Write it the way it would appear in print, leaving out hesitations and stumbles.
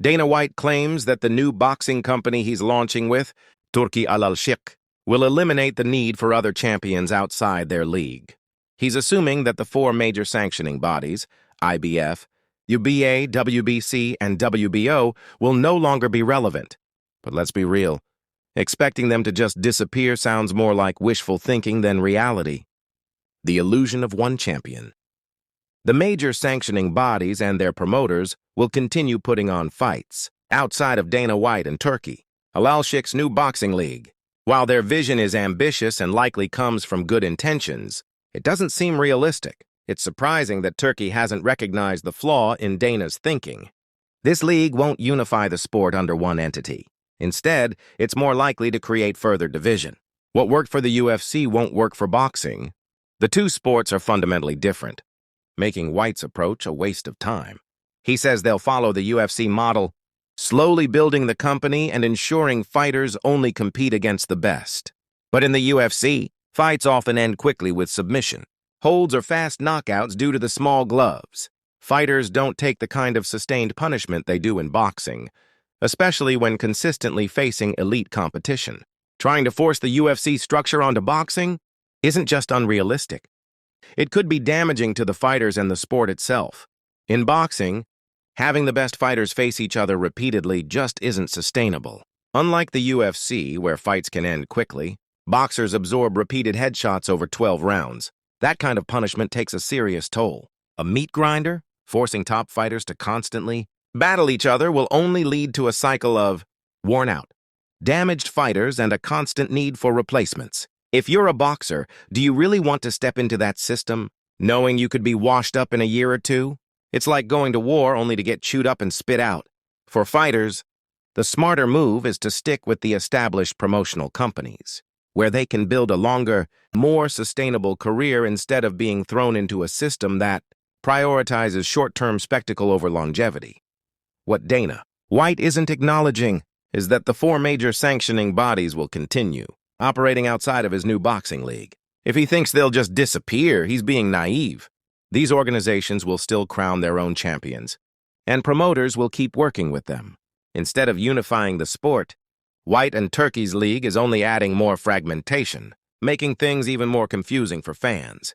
Dana White claims that the new boxing company he's launching with, Turki Al-Sheikh, will eliminate the need for other champions outside their league. He's assuming that the four major sanctioning bodies, IBF, UBA, WBC, and WBO, will no longer be relevant. But let's be real. Expecting them to just disappear sounds more like wishful thinking than reality. The illusion of one champion. The major sanctioning bodies and their promoters will continue putting on fights outside of Dana White and Turki, Al-Sheikh's new boxing league. While their vision is ambitious and likely comes from good intentions, it doesn't seem realistic. It's surprising that Turki hasn't recognized the flaw in Dana's thinking. This league won't unify the sport under one entity. Instead, it's more likely to create further division. What worked for the UFC won't work for boxing. The two sports are fundamentally different, making White's approach a waste of time. He says they'll follow the UFC model, slowly building the company and ensuring fighters only compete against the best. But in the UFC, fights often end quickly with submission, holds or fast knockouts due to the small gloves. Fighters don't take the kind of sustained punishment they do in boxing, especially when consistently facing elite competition. Trying to force the UFC structure onto boxing isn't just unrealistic. It could be damaging to the fighters and the sport itself. In boxing, having the best fighters face each other repeatedly just isn't sustainable. Unlike the UFC, where fights can end quickly, boxers absorb repeated headshots over 12 rounds. That kind of punishment takes a serious toll. A meat grinder, forcing top fighters to constantly battle each other, will only lead to a cycle of worn out, damaged fighters and a constant need for replacements. If you're a boxer, do you really want to step into that system, knowing you could be washed up in a year or two? It's like going to war only to get chewed up and spit out. For fighters, the smarter move is to stick with the established promotional companies, where they can build a longer, more sustainable career instead of being thrown into a system that prioritizes short-term spectacle over longevity. What Dana White isn't acknowledging is that the four major sanctioning bodies will continue, operating outside of his new boxing league. If he thinks they'll just disappear, he's being naive. These organizations will still crown their own champions, and promoters will keep working with them. Instead of unifying the sport, White and Turki's league is only adding more fragmentation, making things even more confusing for fans.